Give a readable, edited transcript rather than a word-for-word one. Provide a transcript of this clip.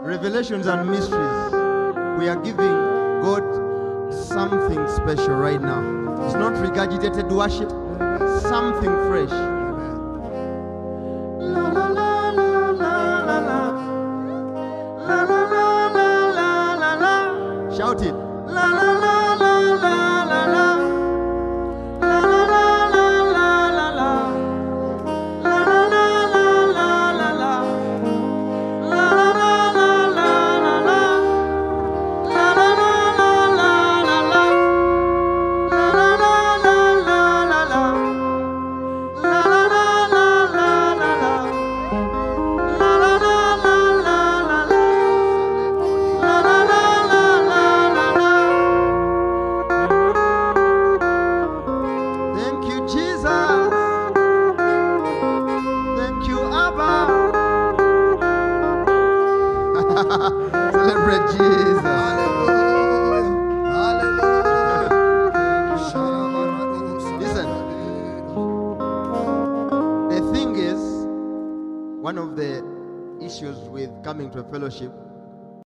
Revelations and mysteries. We are giving God something special right now. It's not regurgitated worship, something fresh. La la la la la la la. La la la la la la la. Shout it. La la la la la la la. La la la la la la la. La la la la la la la. La la la. Celebrate Jesus. Hallelujah. Hallelujah. Listen. The thing is, one of the issues with coming to a fellowship